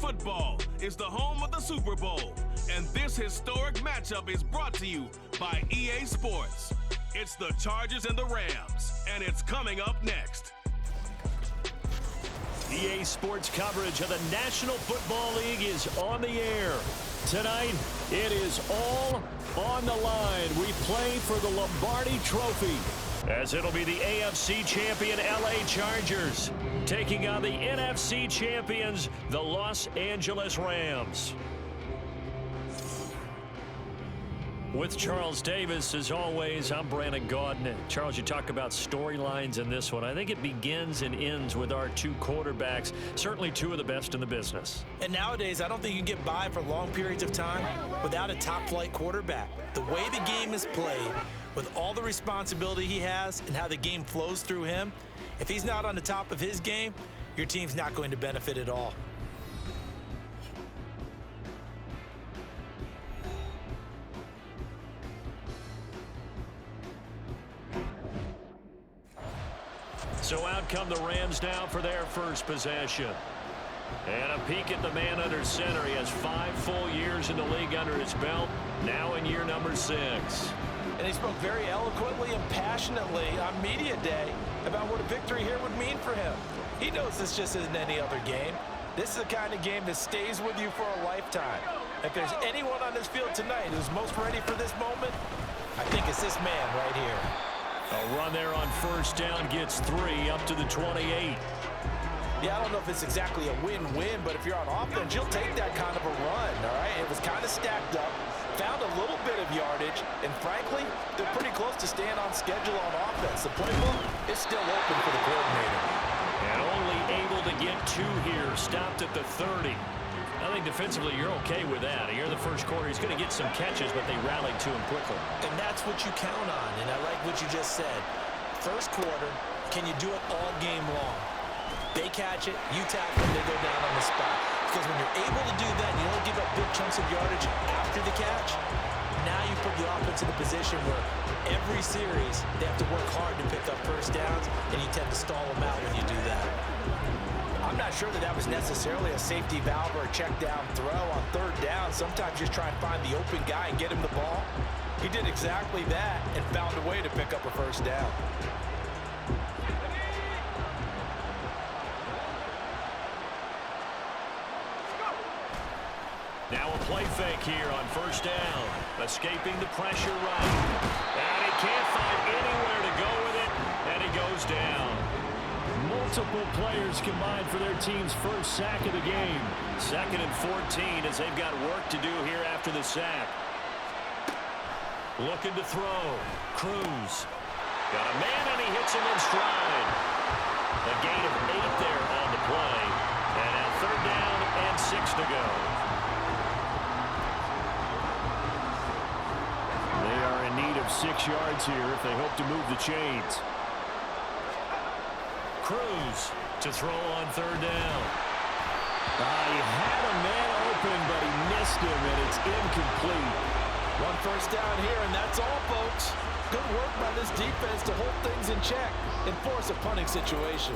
football is the home of the Super Bowl, and this historic matchup is brought to you by EA Sports. It's the Chargers and the Rams, and it's coming up next. EA Sports coverage of the National Football League is on the air. Tonight, it is all on the line. We play for the Lombardi Trophy, as it'll be the AFC champion LA Chargers taking on the NFC champions, the Los Angeles Rams. With Charles Davis, as always, I'm Brandon Gaudin. Charles, you talk about storylines in this one. I think it begins and ends with our two quarterbacks, certainly two of the best in the business. And nowadays, I don't think you can get by for long periods of time without a top-flight quarterback. The way the game is played, with all the responsibility he has and how the game flows through him, if he's not on the top of his game, your team's not going to benefit at all. So out come the Rams now for their first possession. And a peek at the man under center. He has 5 full years in the league under his belt, now in year number 6. And he spoke very eloquently and passionately on media day about what a victory here would mean for him. He knows this just isn't any other game. This is the kind of game that stays with you for a lifetime. If there's anyone on this field tonight who's most ready for this moment, I think it's this man right here. A run there on first down gets 3 up to the 28. Yeah, I don't know if it's exactly a win-win, but if you're on offense, you'll take that kind of a run, all right? It was kind of stacked up, found a little bit of yardage, and frankly, they're pretty close to staying on schedule on offense. The playbook is still open for the coordinator. And only able to get 2 here, stopped at the 30. I think defensively you're okay with that. Here in the first quarter, he's going to get some catches, but they rallied to him quickly. And that's what you count on, and I like what you just said. First quarter, can you do it all game long? They catch it, you tackle them, they go down on the spot. Because when you're able to do that, and you don't give up big chunks of yardage after the catch, now you put the offense in a position where every series they have to work hard to pick up first downs, and you tend to stall them out when you do that. I'm not sure that that was necessarily a safety valve or a check down throw on third down. Sometimes just try and find the open guy and get him the ball. He did exactly that and found a way to pick up a first down. Now a play fake here on first down. Escaping the pressure right. And he can't find anywhere to go with it, and he goes down. Multiple players combined for their team's first sack of the game. 2nd and 14 as they've got work to do here after the sack. Looking to throw. Cruz. Got a man, and he hits him in stride. A gain of 8 there on the play. And now 3rd down and 6 to go. They are in need of 6 yards here if they hope to move the chains. Cruz to throw on 3rd down. He had a man open, but he missed him, and it's incomplete. 1 first down here, and that's all, folks. Good work by this defense to hold things in check and force a punting situation.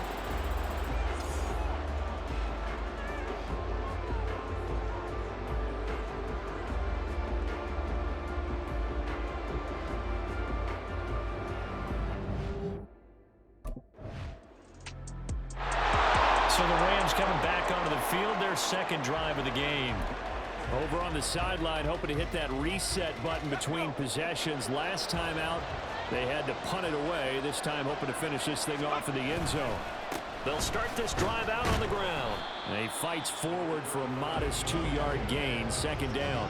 So the Rams coming back onto the field, their 2nd drive of the game. Over on the sideline, hoping to hit that reset button between possessions. Last time out, they had to punt it away. This time hoping to finish this thing off in the end zone. They'll start this drive out on the ground. And he fights forward for a modest 2-yard gain, 2nd down.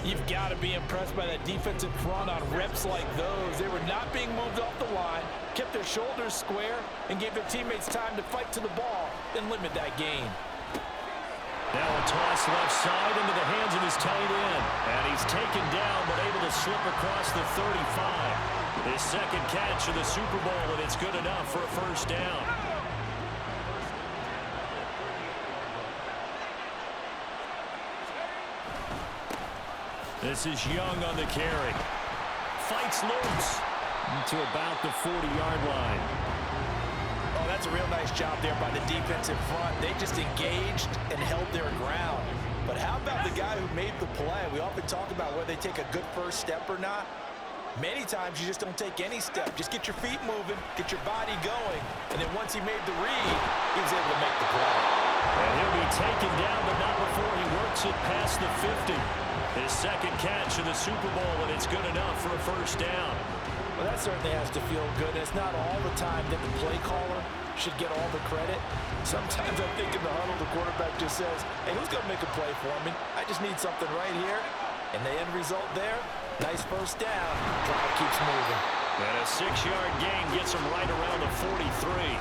You've got to be impressed by that defensive front on reps like those. They were not being moved off the line, kept their shoulders square, and gave their teammates time to fight to the ball and limit that gain. Now a toss left side into the hands of his tight end. And he's taken down, but able to slip across the 35. His 2nd catch of the Super Bowl, and it's good enough for a first down. This is Young on the carry. Fights loose to about the 40-yard line. Oh, that's a real nice job there by the defense in front. They just engaged and held their ground. But how about the guy who made the play? We often talk about whether they take a good first step or not. Many times you just don't take any step. Just get your feet moving, get your body going, and then once he made the read, he was able to make the play. And he'll be taken down, but not before he works it past the 50. His second catch in the Super Bowl, and it's good enough for a first down. Well, that certainly has to feel good. It's not all the time that the play caller should get all the credit. Sometimes I think in the huddle, the quarterback just says, hey, who's going to make a play for me? I just need something right here. And the end result there, nice first down. Drive keeps moving. And a 6-yard gain gets him right around the 43.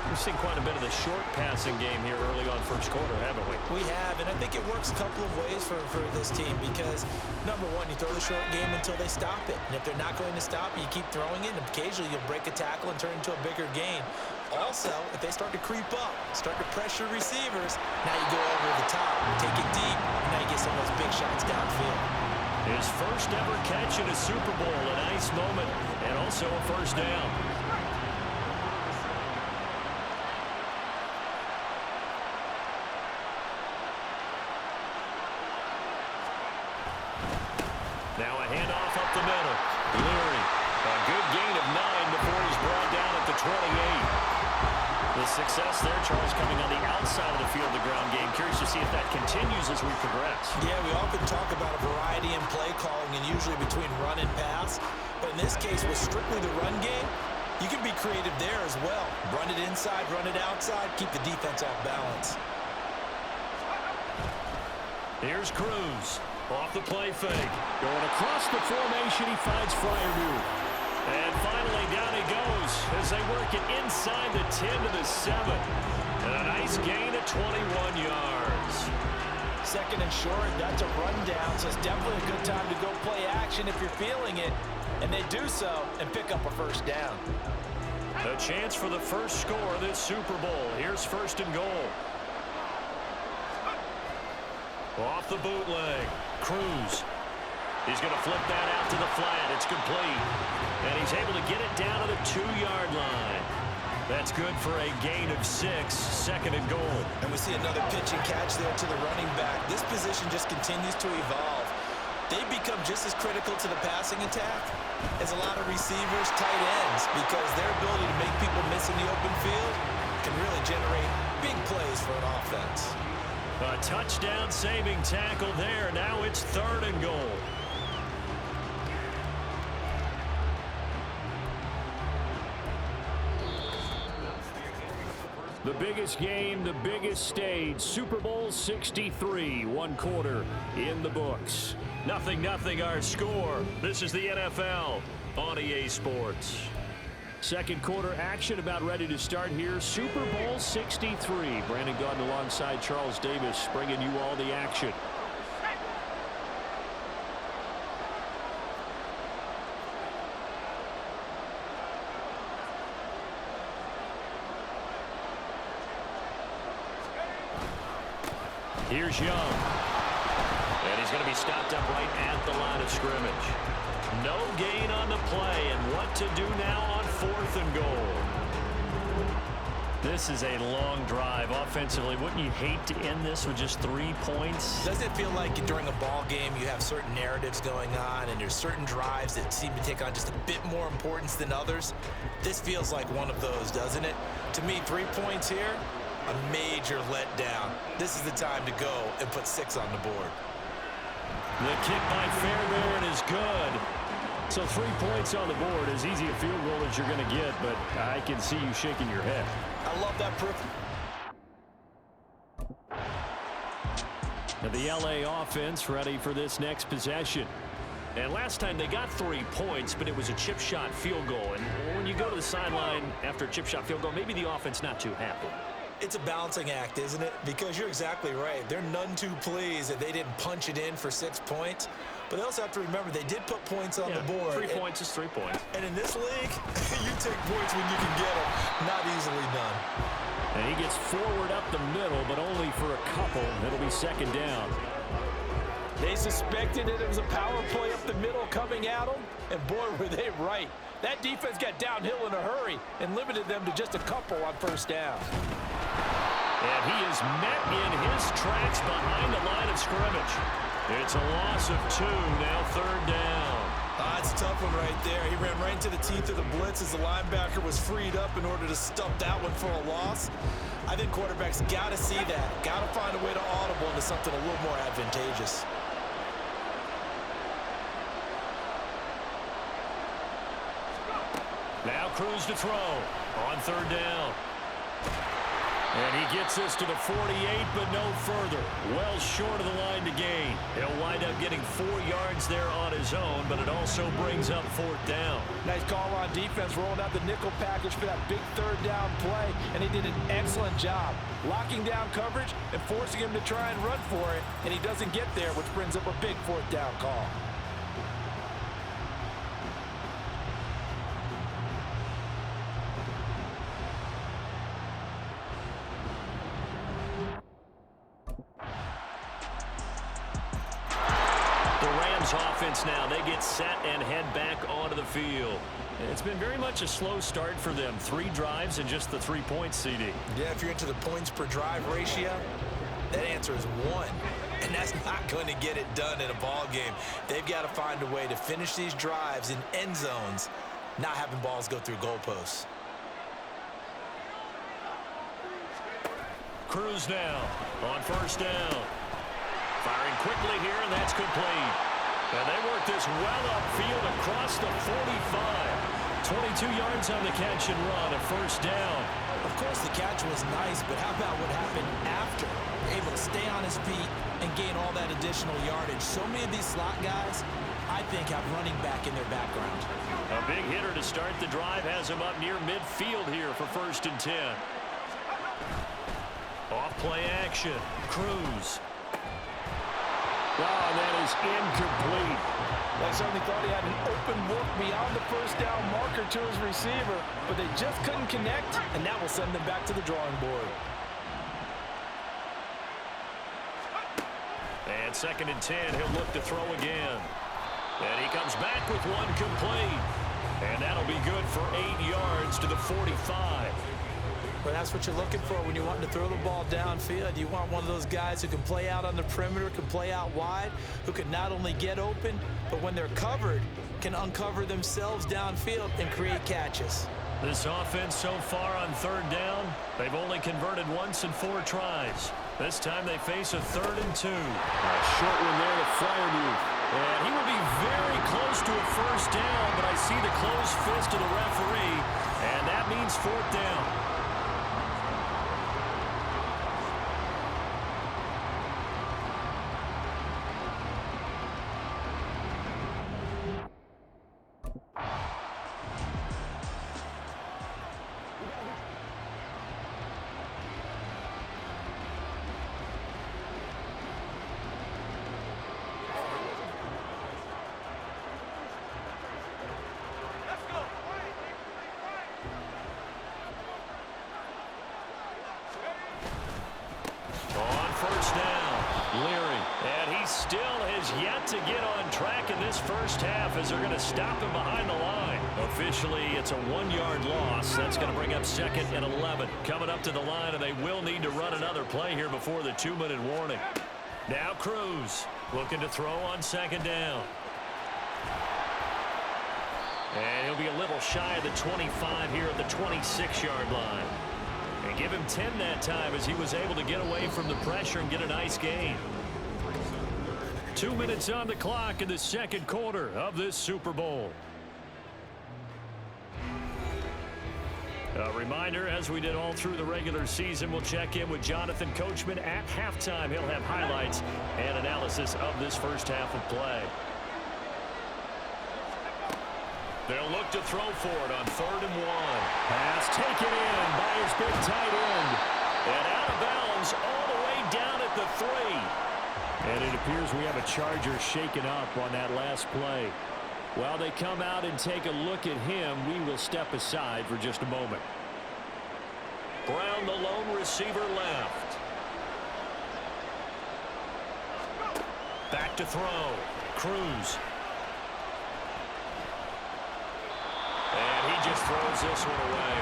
We've seen quite a bit of the short passing game here early on first quarter, haven't we? We have, and I think it works a couple of ways for this team because, number one, you throw the short game until they stop it. And if they're not going to stop it, you keep throwing it, and occasionally you'll break a tackle and turn it into a bigger gain. Also, if they start to creep up, start to pressure receivers, now you go over the top, take it deep, and now you get some of those big shots downfield. His first ever catch in a Super Bowl, a nice moment, and also a first down. Now a handoff up the middle. Leary, a good gain of 9 before he's brought down at the 28. The success there, Charles, coming on the outside of the field, the ground game. Curious to see if that continues as we progress. Yeah, we often talk about a variety in play calling and usually between run and pass. But in this case, with strictly the run game, you can be creative there as well. Run it inside, run it outside, keep the defense off balance. Here's Cruz. Off the play fake. Going across the formation, he finds Fryermuth. And finally, down he goes as they work it inside the 10 to the 7. And a nice gain of 21 yards. Second and short, that's a rundown, so it's definitely a good time to go play action if you're feeling it. And they do so and pick up a first down. A chance for the first score of this Super Bowl. Here's first and goal. Off the bootleg. Cruz. He's going to flip that out to the flat. It's complete. And he's able to get it down to the 2-yard line. That's good for a gain of 6, second and goal. And we see another pitch and catch there to the running back. This position just continues to evolve. They become just as critical to the passing attack as a lot of receivers, tight ends, because their ability to make people miss in the open field can really generate big plays for an offense. A touchdown-saving tackle there. Now it's third and goal. The biggest game, the biggest stage, Super Bowl 63, 1 quarter in the books. 0-0 our score. This is the NFL on EA Sports. Second quarter action about ready to start here. Super Bowl 63. Brandon Gaudin alongside Charles Davis bringing you all the action. Here's Young. And he's going to be stopped up right at the line of scrimmage. No gain on the play, and what to do now on 4th and goal. This is a long drive offensively. Wouldn't you hate to end this with just 3 points? Doesn't it feel like during a ball game you have certain narratives going on and there's certain drives that seem to take on just a bit more importance than others? This feels like one of those, doesn't it? To me, 3 points here, a major letdown. This is the time to go and put 6 on the board. The kick by Fairbairn is good. So 3 points on the board, as easy a field goal as you're going to get, but I can see you shaking your head. I love that proof. Now the LA offense ready for this next possession. And last time they got 3 points, but it was a chip shot field goal. And when you go to the sideline after a chip shot field goal, maybe the offense not too happy. It's a balancing act, isn't it? Because you're exactly right. They're none too pleased that they didn't punch it in for 6 points. But they also have to remember they did put points on the board. 3 points is 3 points. And in this league, you take points when you can get them. Not easily done. And he gets forward up the middle, but only for a couple. It'll be second down. They suspected that it was a power play up the middle coming at them. And boy, were they right. That defense got downhill in a hurry and limited them to just a couple on first down. And he is met in his tracks behind the line of scrimmage. It's a loss of 2, now third down. That's a tough one right there. He ran right into the teeth of the blitz as the linebacker was freed up in order to stop that one for a loss. I think quarterbacks got to see that. Got to find a way to audible into something a little more advantageous. Now Cruz to throw on third down. And he gets us to the 48, but no further. Well short of the line to gain. He'll wind up getting 4 yards there on his own, but it also brings up fourth down. Nice call on defense, rolling out the nickel package for that big third down play, and he did an excellent job locking down coverage and forcing him to try and run for it, and he doesn't get there, which brings up a big fourth down call. Offense now. They get set and head back onto the field. It's been very much a slow start for them. 3 drives and just the 3 points, CD. Yeah, if you're into the points per drive ratio, that answer is 1. And that's not going to get it done in a ball game. They've got to find a way to finish these drives in end zones, not having balls go through goalposts. Cruz now on first down. Firing quickly here, and that's complete. And they work this well upfield across the 45. 22 yards on the catch and run, a first down. Of course, the catch was nice, but how about what happened after? Able to stay on his feet and gain all that additional yardage. So many of these slot guys, I think, have running back in their background. A big hitter to start the drive has him up near midfield here for first and 10. Off play action. Cruz. Wow, that is incomplete. I certainly thought he had an open look beyond the first down marker to his receiver, but they just couldn't connect, and that will send them back to the drawing board. And second and 10, he'll look to throw again. And he comes back with one complete. And that'll be good for 8 yards to the 45. Well, that's what you're looking for when you want to throw the ball downfield. You want one of those guys who can play out on the perimeter, can play out wide, who can not only get open, but when they're covered, can uncover themselves downfield and create catches. This offense so far on third down, they've only converted once in 4 tries. This time they face a 3rd and 2. A short one there to Freiermuth. And he will be very close to a first down, but I see the closed fist of the referee, and that means fourth down. To get on track in this first half as they're going to stop him behind the line. Officially, it's a 1-yard loss. That's going to bring up 2nd and 11. Coming up to the line, and they will need to run another play here before the 2-minute warning. Now Cruz looking to throw on 2nd down. And he'll be a little shy of the 25 here at the 26-yard line. And give him 10 that time as he was able to get away from the pressure and get a nice gain. 2 minutes on the clock in the second quarter of this Super Bowl. A reminder, as we did all through the regular season, we'll check in with Jonathan Coachman at halftime. He'll have highlights and analysis of this first half of play. They'll look to throw for it on 3rd and 1. Pass taken in by his big tight end. And out of bounds all the way down at the 3. And it appears we have a Charger shaken up on that last play. While they come out and take a look at him, we will step aside for just a moment. Brown, the lone receiver, left. Back to throw. Cruz. just throws this one away.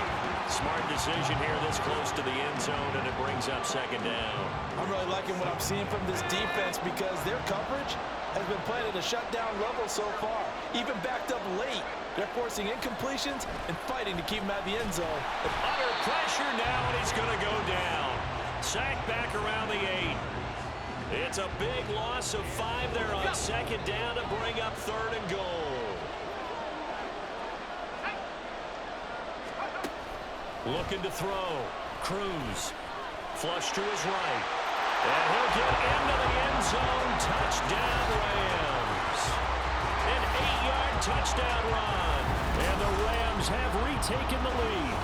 Smart decision here this close to the end zone, and it brings up second down. I'm really liking what I'm seeing from this defense because their coverage has been playing at a shutdown level so far. Even backed up late, they're forcing incompletions and fighting to keep him out of the end zone. Under pressure now, and he's going to go down. Sacked back around the 8. It's a big loss of 5 there on second down to bring up 3rd and goal. Looking to throw. Cruz. Flush to his right. And he'll get into the end zone. Touchdown, Rams. An 8-yard touchdown run. And the Rams have retaken the lead.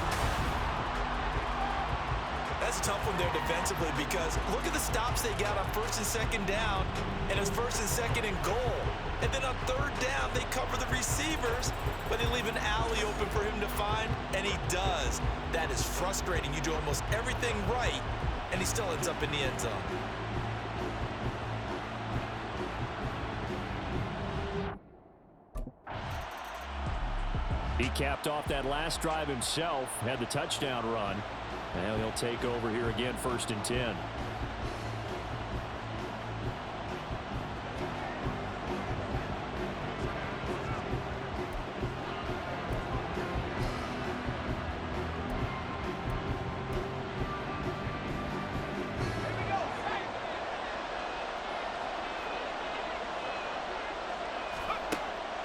That's a tough one there defensively because look at the stops they got on 1st and 2nd down, and it's 1st and 2nd and goal. And then on 3rd down, they cover the receivers, but they leave an alley open for him to find, and he does. That is frustrating. You do almost everything right, and he still ends up in the end zone. He capped off that last drive himself, had the touchdown run. Now he'll take over here again, 1st and 10.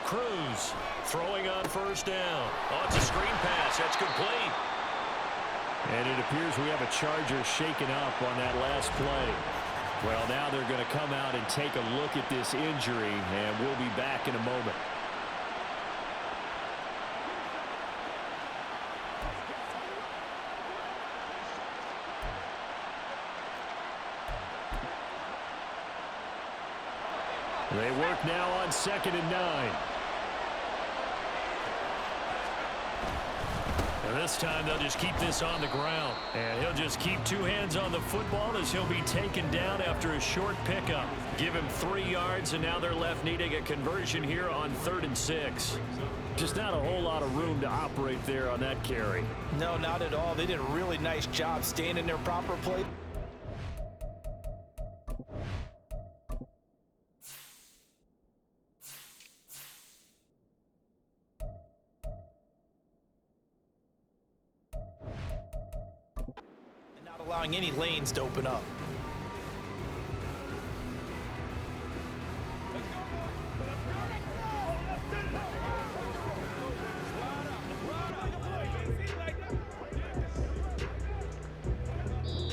Cruz throwing on 1st down. Oh, it's a screen pass. That's complete. And it appears we have a Charger shaken up on that last play. Well, now they're going to come out and take a look at this injury, and we'll be back in a moment. They work now on 2nd and 9. And this time they'll just keep this on the ground. And he'll just keep 2 hands on the football as he'll be taken down after a short pickup. Give him 3 yards, and now they're left needing a conversion here on 3rd and 6. Just not a whole lot of room to operate there on that carry. No, not at all. They did a really nice job staying in their proper place. Allowing any lanes to open up.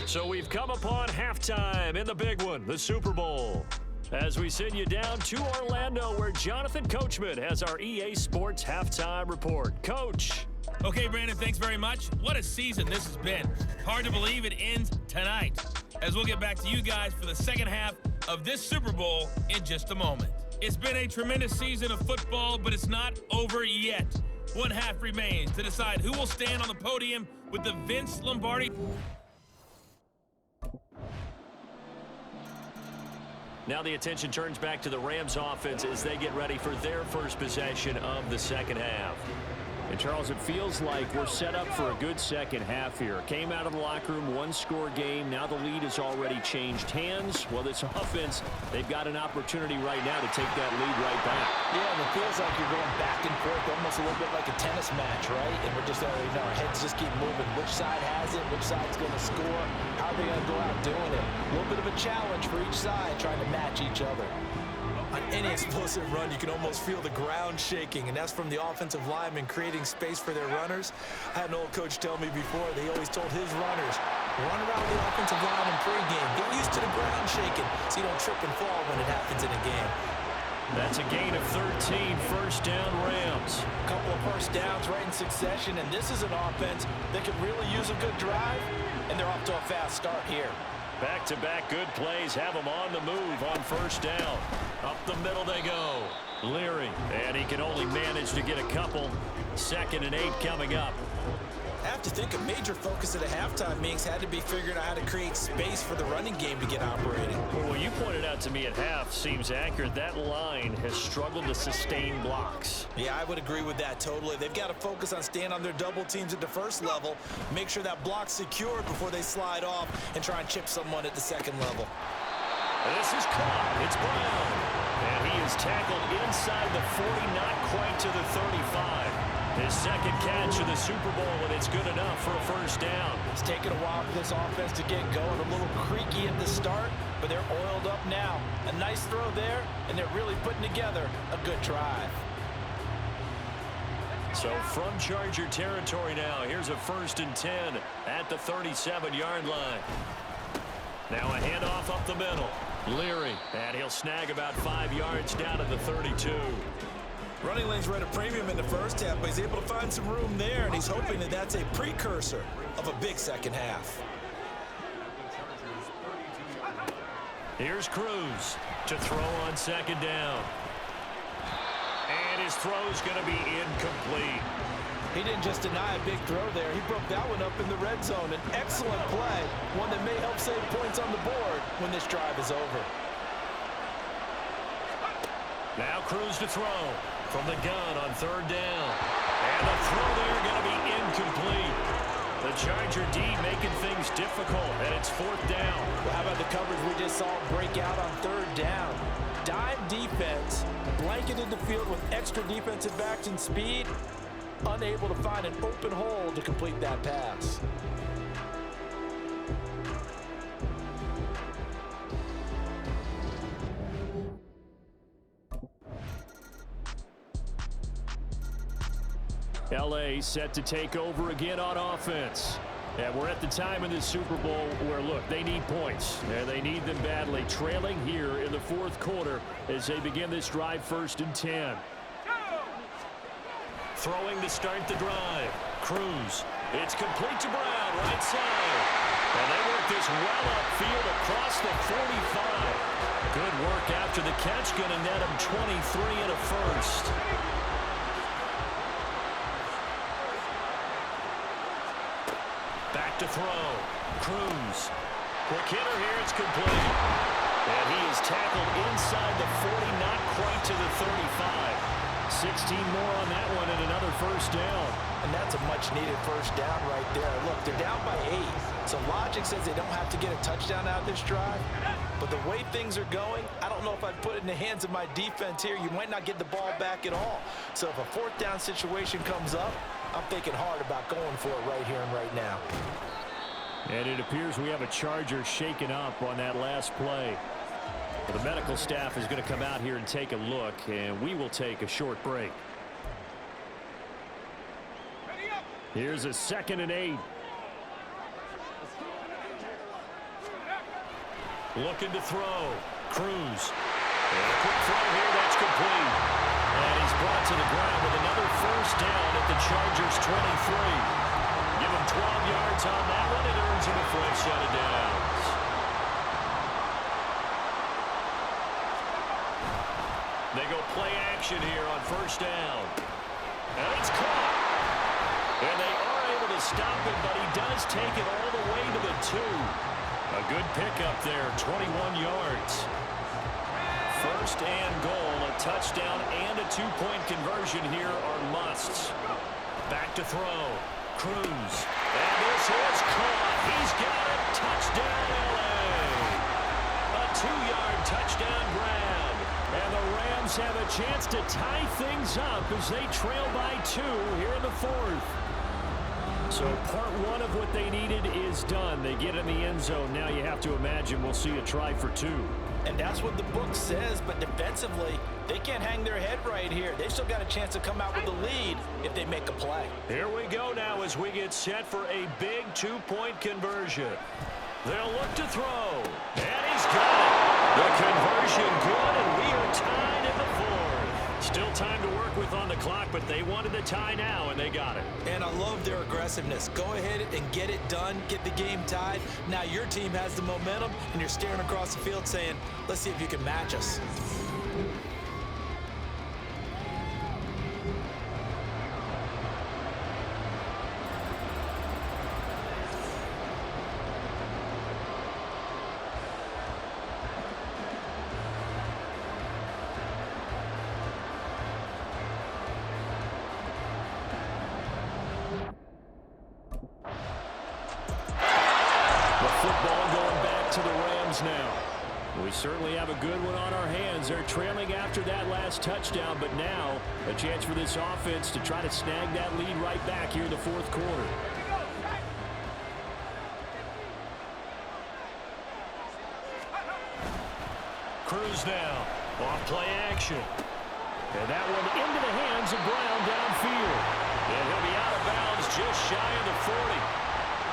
So we've come upon halftime in the big one, the Super Bowl. As we send you down to Orlando, where Jonathan Coachman has our EA Sports halftime report. Coach. Okay, Brandon, thanks very much. What a season this has been. Hard to believe it ends tonight, as we'll get back to you guys for the second half of this Super Bowl in just a moment. It's been a tremendous season of football, but it's not over yet. One half remains to decide who will stand on the podium with the Vince Lombardi. Now the attention turns back to the Rams offense as they get ready for their first possession of the second half. And, Charles, it feels like we're set up for a good second half here. Came out of the locker room, 1-score game. Now the lead has already changed hands. Well, this offense, they've got an opportunity right now to take that lead right back. Yeah, and it feels like you're going back and forth, almost a little bit like a tennis match, right? And we're just, our heads just keep moving. Which side has it? Which side's going to score? How are they going to go out doing it? A little bit of a challenge for each side, trying to match each other. On any explosive run, you can almost feel the ground shaking, and that's from the offensive linemen creating space for their runners. I had an old coach tell me before, they always told his runners, run around the offensive line in pregame. Get used to the ground shaking so you don't trip and fall when it happens in a game. That's a gain of 13, 1st down Rams. A couple of 1st downs right in succession, and this is an offense that could really use a good drive, and they're off to a fast start here. Back-to-back good plays have them on the move on 1st down. Up the middle they go. Leary, and he can only manage to get a couple. 2nd and 8 coming up. I have to think a major focus at a halftime meetings had to be figuring out how to create space for the running game to get operating. Well, what you pointed out to me at half seems accurate. That line has struggled to sustain blocks. Yeah, I would agree with that totally. They've got to focus on staying on their double teams at the first level, make sure that block's secured before they slide off and try and chip someone at the second level. This is caught. It's Brown. And he is tackled inside the 40, not quite to the 35. His second catch of the Super Bowl, and it's good enough for a first down. It's taken a while for this offense to get going. A little creaky at the start, but they're oiled up now. A nice throw there, and they're really putting together a good drive. So from Charger territory now, here's a 1st and 10 at the 37-yard line. Now a handoff up the middle. Leary, and he'll snag about 5 yards down to the 32. Running lanes were at a premium in the first half, but he's able to find some room there, and he's hoping that that's a precursor of a big second half. Here's Cruz to throw on 2nd down. And his throw's going to be incomplete. He didn't just deny a big throw there. He broke that one up in the red zone. An excellent play, one that may help save points on the board when this drive is over. Now Cruz to throw from the gun on 3rd down. And the throw there going to be incomplete. The Charger D making things difficult, and it's 4th down. Well, how about the coverage we just saw break out on 3rd down? Dime defense, blanketed the field with extra defensive backs and speed, unable to find an open hole to complete that pass. LA set to take over again on offense. And we're at the time in this Super Bowl where, look, they need points. And they need them badly. Trailing here in the 4th quarter as they begin this drive, 1st and 10. Throwing to start the drive. Cruz. It's complete to Brown, right side. And they work this well upfield across the 45. Good work after the catch. Going to net him 23 and a first. Back to throw. Cruz. Quick hitter here. It's complete. And he is tackled inside the 40, not quite to the 35. 16 more on that one and another first down. And that's a much-needed first down right there. Look, they're down by 8. So logic says they don't have to get a touchdown out of this drive. But the way things are going, I don't know if I'd put it in the hands of my defense here. You might not get the ball back at all. So if a 4th down situation comes up, I'm thinking hard about going for it right here and right now. And it appears we have a Charger shaken up on that last play. The medical staff is going to come out here and take a look, and we will take a short break. Here's a 2nd and 8. Looking to throw. Cruz. And a quick throw here, that's complete. And he's brought to the ground with another first down at the Chargers 23. Give him 12 yards on that one. It earns him a first set of downs. They go play action here on 1st down. And it's caught. And they are able to stop it, but he does take it all the way to the 2. A good pickup there, 21 yards. 1st and goal, a touchdown and a 2-point conversion here are musts. Back to throw. Cruz. And this is caught. He's got it. Touchdown, LA. A 2-yard touchdown grab. And the Rams have a chance to tie things up as they trail by 2 here in the 4th. So part 1 of what they needed is done. They get in the end zone. Now you have to imagine we'll see a try for 2. And that's what the book says, but defensively, they can't hang their head right here. They've still got a chance to come out with the lead if they make a play. Here we go now as we get set for a big 2-point conversion. They'll look to throw. And he's got it. The conversion good, and we are tied in the 4th. Still time to work with on the clock, but they wanted the tie now, and they got it. And I love their aggressiveness. Go ahead and get it done, get the game tied. Now your team has the momentum, and you're staring across the field saying, let's see if you can match us. to the Rams now. We certainly have a good one on our hands. They're trailing after that last touchdown, but now a chance for this offense to try to snag that lead right back here in the fourth quarter. Cruz now. Off play action. And that one into the hands of Brown downfield. And he'll be out of bounds just shy of the 40.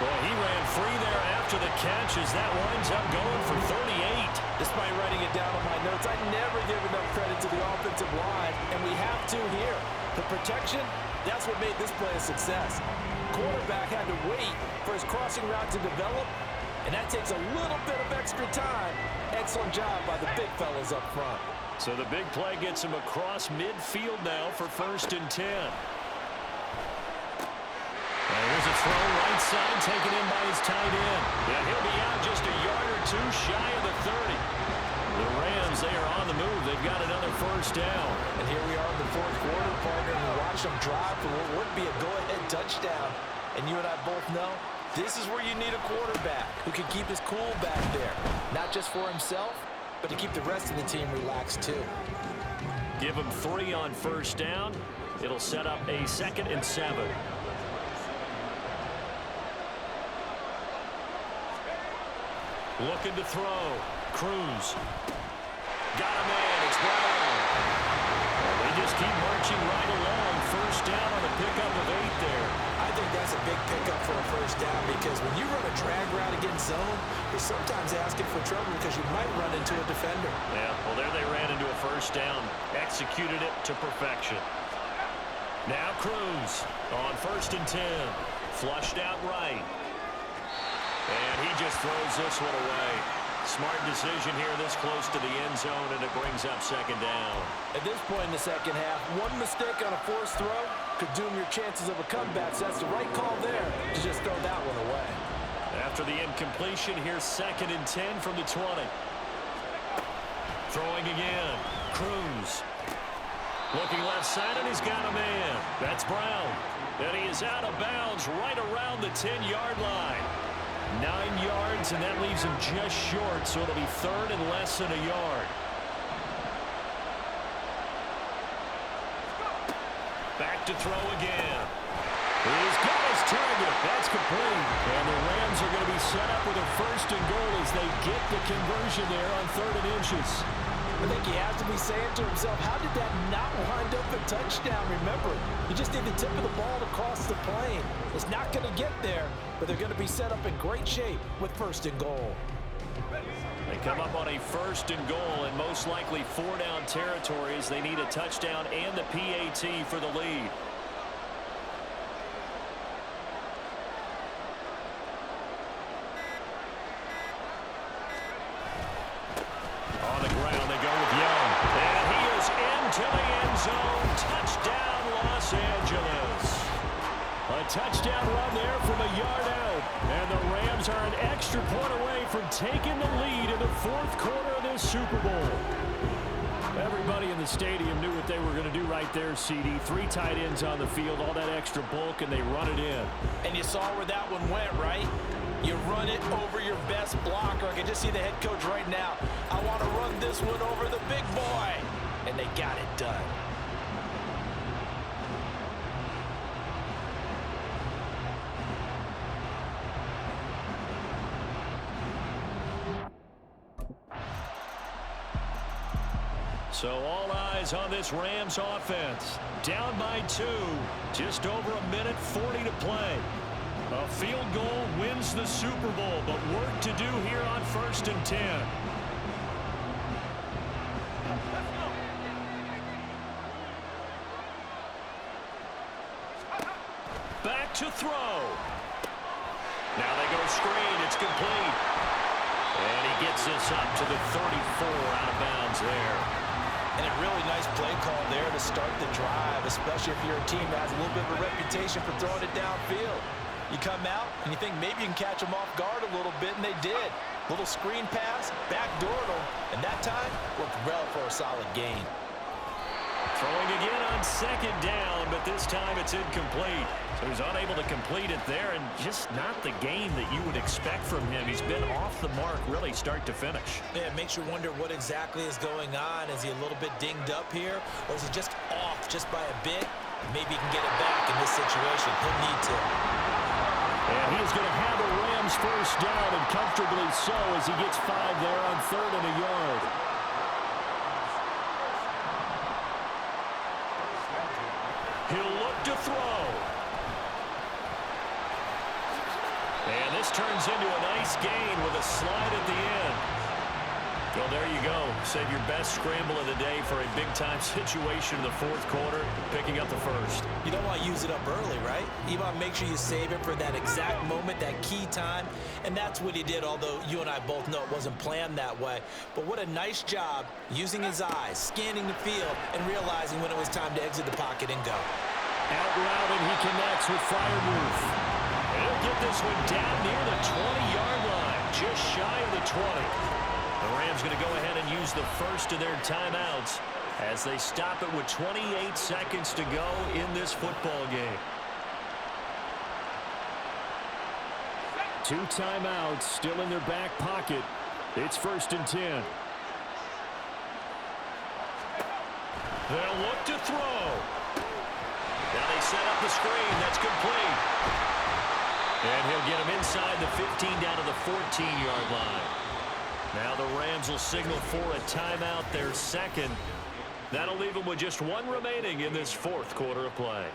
Well, he ran free there after the catch as that winds up going for 38. Despite writing it down on my notes, I never give enough credit to the offensive line, and we have to here. The protection, that's what made this play a success. Quarterback had to wait for his crossing route to develop, and that takes a little bit of extra time. Excellent job by the big fellas up front. So the big play gets him across midfield now for 1st and 10. Here's a throw right side taken in by his tight end. And he'll be out just a yard or two shy of the 30. The Rams, they are on the move. They've got another 1st down. And here we are in the fourth quarter, partner, and we watch them drive for what would be a go-ahead touchdown. And you and I both know this is where you need a quarterback who can keep his cool back there. Not just for himself, but to keep the rest of the team relaxed too. Give him 3 on 1st down. It'll set up a 2nd and 7. Looking to throw. Cruz. Got a man. It's Brown. They just keep marching right along. 1st down on a pickup of 8 there. I think that's a big pickup for a 1st down because when you run a drag route against zone, you're sometimes asking for trouble because you might run into a defender. Yeah, well, there they ran into a 1st down. Executed it to perfection. Now Cruz on 1st and 10. Flushed out right. And he just throws this one away. Smart decision here this close to the end zone, and it brings up 2nd down. At this point in the second half, one mistake on a forced throw could doom your chances of a comeback, so that's the right call there to just throw that one away. After the incompletion, here's 2nd and 10 from the 20. Throwing again. Cruz. Looking left side, and he's got a man. That's Brown. And he is out of bounds right around the 10-yard line. 9 yards, and that leaves him just short, so it'll be 3rd and less than a yard. Back to throw again. He's got his target. That's complete. And the Rams are going to be set up with a 1st and goal as they get the conversion there on 3rd and inches. I think he has to be saying to himself, how did that not wind up a touchdown? Remember, you just need the tip of the ball to cross the plane. It's not going to get there, but they're going to be set up in great shape with 1st and goal. They come up on a 1st and goal, and most likely 4-down territories. They need a touchdown and the PAT for the lead. On the ground, they go with Young. And he is into the end zone. Touchdown, Los Angeles. A touchdown run there from a yard out. And the Rams are an extra point away from taking the lead in the fourth quarter of this Super Bowl. Everybody in the stadium knew what they were going to do right there, CD. 3 tight ends on the field, all that extra bulk, and they run it in. And you saw where that one went, right? You run it over your best blocker. I can just see the head coach right now. I want to run this one over the big boy. And they got it done. So all eyes on this Rams offense. Down by 2. Just over a minute 40 to play. A field goal wins the Super Bowl, but work to do here on 1st and 10. Back to throw. Now they go screen. It's complete. And he gets this up to the 34 out of bounds there. And a really nice play call there to start the drive, especially if you're a team that has a little bit of a reputation for throwing it downfield. You come out and you think maybe you can catch them off guard a little bit, and they did. Little screen pass, backdoored them, and that time worked well for a solid gain. Throwing again on second down, but this time it's incomplete. So he's unable to complete it there, and just not the game that you would expect from him. He's been off the mark, really, start to finish. Yeah, it makes you wonder what exactly is going on. Is he a little bit dinged up here, or is he just off just by a bit? Maybe he can get it back in this situation. He'll need to. And he is going to have a Rams first down, and comfortably so, as he gets 5 there on 3rd and a yard. He'll look to throw. And this turns into a nice gain with a slide at the end. Well, there you go. Save your best scramble of the day for a big-time situation in the 4th quarter, picking up the first. You don't want to use it up early, right? You want to make sure you save it for that exact moment, that key time. And that's what he did, although you and I both know it wasn't planned that way. But what a nice job using his eyes, scanning the field, and realizing when it was time to exit the pocket and go. Out route, and he connects with Freiermuth. He'll get this one down near the 20-yard line, just shy of the 20. The Rams going to go ahead and use the first of their timeouts as they stop it with 28 seconds to go in this football game. 2 timeouts still in their back pocket. It's 1st and 10. They'll look to throw. Now they set up the screen. That's complete. And he'll get him inside the 15 down to the 14-yard line. Now the Rams will signal for a timeout, their second. That'll leave them with just 1 remaining in this 4th quarter of play.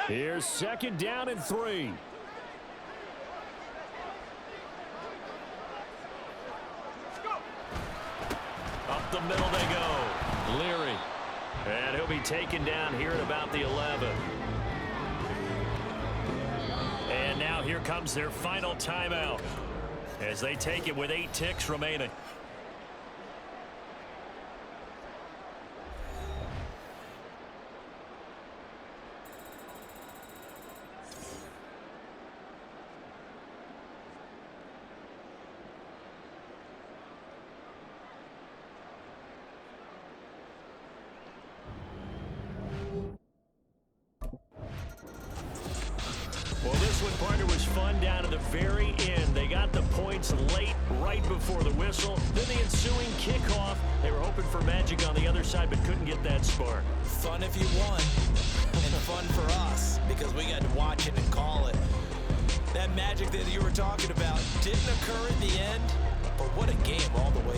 Here's 2nd down and 3. Up the middle they go. Leary. And he'll be taken down here at about the 11. And now here comes their final timeout as they take it with 8 ticks remaining. Well, this one, partner, was fun down to the very end. They got the points late, right before the whistle. Then the ensuing kickoff. They were hoping for magic on the other side, but couldn't get that spark. Fun if you won, and fun for us, because we got to watch it and call it. That magic that you were talking about didn't occur at the end, but what a game all the way